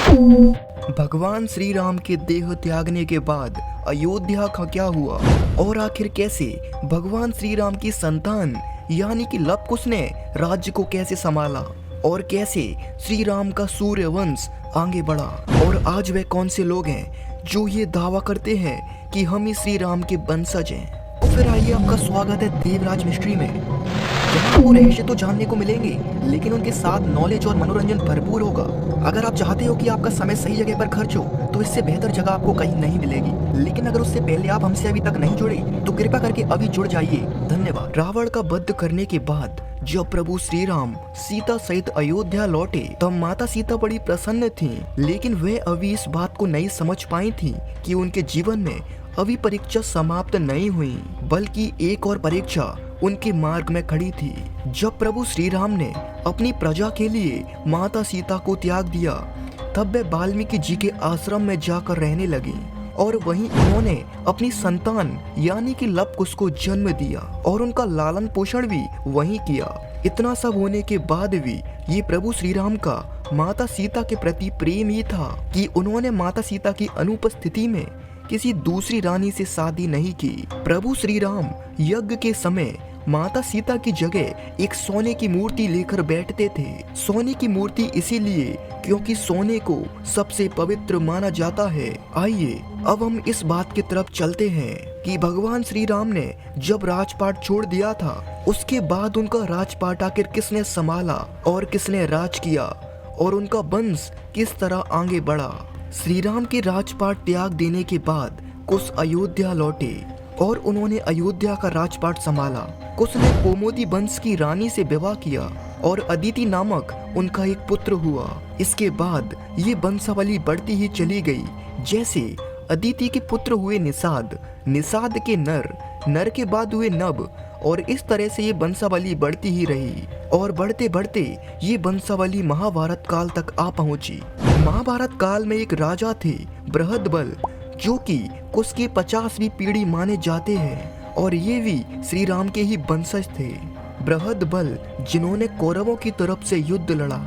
भगवान श्री राम के देह त्यागने के बाद अयोध्या का क्या हुआ और आखिर कैसे भगवान श्री राम की संतान यानी कि लव कुश ने राज्य को कैसे संभाला और कैसे श्री राम का सूर्य वंश आगे बढ़ा और आज वे कौन से लोग हैं जो ये दावा करते हैं कि हम ही श्री राम के वंशज हैं। तो फिर आइए, आपका स्वागत है देवराज मिस्ट्री में, जहाँ आपको रहस्य तो जानने को मिलेंगे लेकिन उनके साथ नॉलेज और मनोरंजन भरपूर होगा। अगर आप चाहते हो कि आपका समय सही जगह पर खर्च हो तो इससे बेहतर जगह आपको कहीं नहीं मिलेगी। लेकिन अगर उससे पहले आप हमसे अभी तक नहीं जुड़े तो कृपया करके अभी जुड़ जाइए। धन्यवाद। रावण का वध करने के बाद जब प्रभु श्री राम सीता सहित अयोध्या लौटे तब माता सीता बड़ी प्रसन्न थीं, लेकिन वे अभी इस बात को नहीं समझ पाई थीं कि उनके जीवन में अभी परीक्षा समाप्त नहीं हुई, बल्कि एक और परीक्षा उनके मार्ग में खड़ी थी। जब प्रभु श्री राम ने अपनी प्रजा के लिए माता सीता को त्याग दिया तब वे वाल्मीकि जी के आश्रम में जाकर रहने लगी और वहीं उन्होंने अपनी संतान यानी कि लव कुश को जन्म दिया और उनका लालन पोषण भी वहीं किया। इतना सब होने के बाद भी ये प्रभु श्री राम का माता सीता के प्रति प्रेम ही था कि उन्होंने माता सीता की अनुपस्थिति में किसी दूसरी रानी से शादी नहीं की। प्रभु श्री राम यज्ञ के समय माता सीता की जगह एक सोने की मूर्ति लेकर बैठते थे। सोने की मूर्ति इसीलिए क्योंकि सोने को सबसे पवित्र माना जाता है। आइए अब हम इस बात की तरफ चलते हैं कि भगवान श्री राम ने जब राजपाट छोड़ दिया था उसके बाद उनका राजपाट आखिर किसने संभाला और किसने राज किया और उनका वंश किस तरह आगे बढ़ा। श्री राम के राजपाट त्याग देने के बाद कुश अयोध्या लौटे और उन्होंने अयोध्या का राजपाट संभाला। कुश ने कोमोदी वंश की रानी से विवाह किया और अदिति नामक उनका एक पुत्र हुआ। इसके बाद ये वंशावली बढ़ती ही चली गई। जैसे अदिति के पुत्र हुए निषाद, निषाद के नर, नर के बाद हुए नभ और इस तरह से ये वंशावली बढ़ती ही रही और बढ़ते बढ़ते ये वंशावली महाभारत काल तक आ पहुंची। महाभारत काल में एक राजा थे बृहदबल, जो कि कुश की 50वीं पीढ़ी माने जाते हैं और ये भी श्री राम के ही वंशज थे। बृहदबल जिन्होंने कौरवों की तरफ से युद्ध लड़ा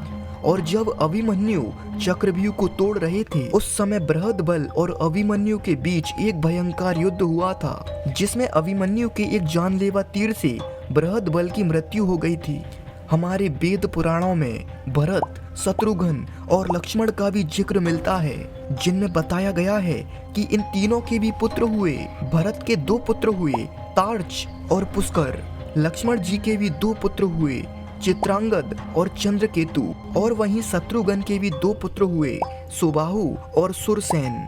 और जब अभिमन्यु चक्रव्यूह को तोड़ रहे थे उस समय बृहदबल और अभिमन्यु के बीच एक भयंकर युद्ध हुआ था, जिसमें अभिमन्यु के एक जानलेवा तीर से बृहदबल की मृत्यु हो गई थी। हमारे वेद पुराणों में भरत, शत्रुघ्न और लक्ष्मण का भी जिक्र मिलता है, जिनमें बताया गया है कि इन तीनों के भी पुत्र हुए। भरत के 2 पुत्र हुए, तार्च और पुष्कर। लक्ष्मण जी के भी 2 पुत्र हुए, चित्रांगद और चंद्रकेतु। और वहीं शत्रुघ्न के भी 2 पुत्र हुए, सुबाहु और सुरसेन।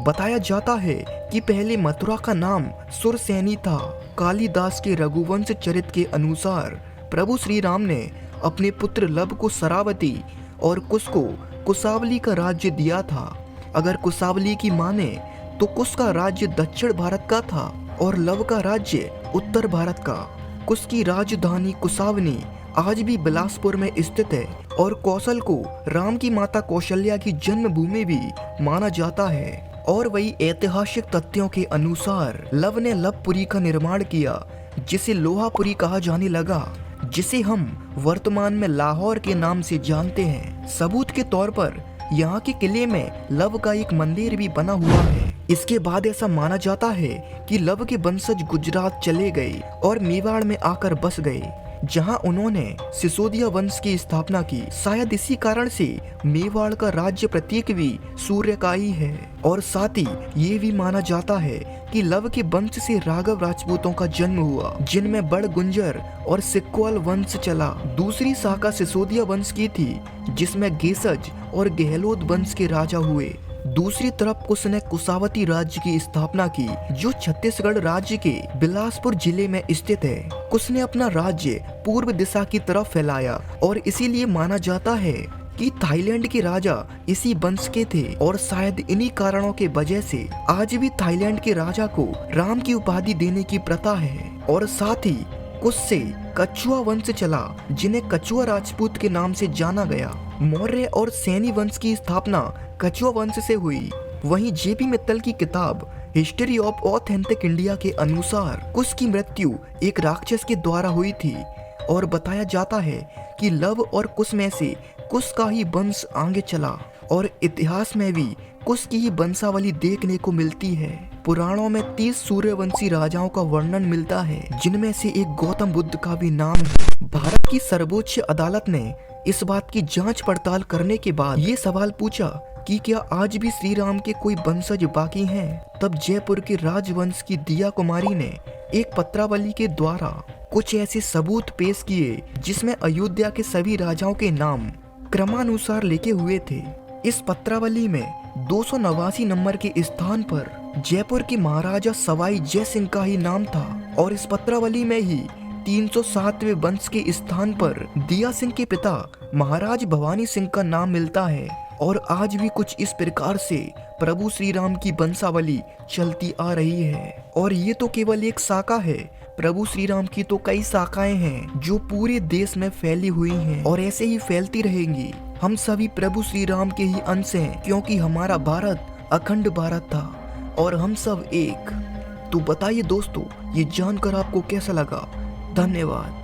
बताया जाता है कि पहले मथुरा का नाम सुरसेनी था। कालिदास के रघुवंश चरित के अनुसार प्रभु श्री राम ने अपने पुत्र लव को शरावती और कुश को कुशावली का राज्य दिया था। अगर कुशावली की माने तो कुश का राज्य दक्षिण भारत का था और लव का राज्य उत्तर भारत का। कुश की राजधानी कुशावनी आज भी बिलासपुर में स्थित है और कौशल को राम की माता कौशल्या की जन्मभूमि भी माना जाता है। और वही ऐतिहासिक तथ्यों के अनुसार लव ने लवपुरी का निर्माण किया, जिसे लोहापुरी कहा जाने लगा, जिसे हम वर्तमान में लाहौर के नाम से जानते हैं। सबूत के तौर पर यहाँ के किले में लव का एक मंदिर भी बना हुआ है। इसके बाद ऐसा माना जाता है कि लव के वंशज गुजरात चले गए और मेवाड़ में आकर बस गए, जहाँ उन्होंने सिसोदिया वंश की स्थापना की। शायद इसी कारण से मेवाड़ का राज्य प्रतीक भी सूर्य का ही है। और साथ ही ये भी माना जाता है कि लव के वंश से राघव राजपूतों का जन्म हुआ, जिनमें बड़ गुंजर और सिक्वल वंश चला। दूसरी शाखा सिसोदिया वंश की थी, जिसमें गेसज और गहलोत वंश के राजा हुए। दूसरी तरफ कुश ने कुशावती राज्य की स्थापना की, जो छत्तीसगढ़ राज्य के बिलासपुर जिले में स्थित है। कुश ने अपना राज्य पूर्व दिशा की तरफ फैलाया और इसीलिए माना जाता है कि थाईलैंड के राजा इसी वंश के थे और शायद इन्हीं कारणों के वजह से आज भी थाईलैंड के राजा को राम की उपाधि देने की प्रथा है। और साथ ही कुश से कछुआ वंश चला, जिन्हें कछुआ राजपूत के नाम से जाना गया। मौर्य और सैनी वंश की स्थापना कछुआ वंश से हुई। वहीं जेपी मित्तल की किताब हिस्ट्री ऑफ ऑथेंटिक इंडिया के अनुसार कुश की मृत्यु एक राक्षस के द्वारा हुई थी और बताया जाता है कि लव और कुश में से कुश का ही वंश आगे चला। और इतिहास में भी कुछ की ही वंशावली देखने को मिलती है। पुराणों में 30 सूर्यवंशी राजाओं का वर्णन मिलता है, जिनमें से एक गौतम बुद्ध का भी नाम है। भारत की सर्वोच्च अदालत ने इस बात की जांच पड़ताल करने के बाद ये सवाल पूछा कि क्या आज भी श्री राम के कोई वंशज बाकी हैं? तब जयपुर के राजवंश की दिया कुमारी ने एक पत्रावली के द्वारा कुछ ऐसे सबूत पेश किए जिसमें अयोध्या के सभी राजाओं के नाम क्रमानुसार लिखे हुए थे। इस पत्रावली में 289 नंबर के स्थान पर जयपुर के महाराजा सवाई जय सिंह का ही नाम था और इस पत्रावली में ही 307वें वंश के स्थान पर दिया सिंह के पिता महाराज भवानी सिंह का नाम मिलता है। और आज भी कुछ इस प्रकार से प्रभु श्री राम की वंशावली चलती आ रही है। और ये तो केवल एक शाखा है, प्रभु श्री राम की तो कई शाखाएं हैं जो पूरे देश में फैली हुई हैं और ऐसे ही फैलती रहेंगी। हम सभी प्रभु श्री राम के ही अंश हैं, क्योंकि हमारा भारत अखंड भारत था और हम सब एक। तो बताइए दोस्तों, ये जानकर आपको कैसा लगा? धन्यवाद।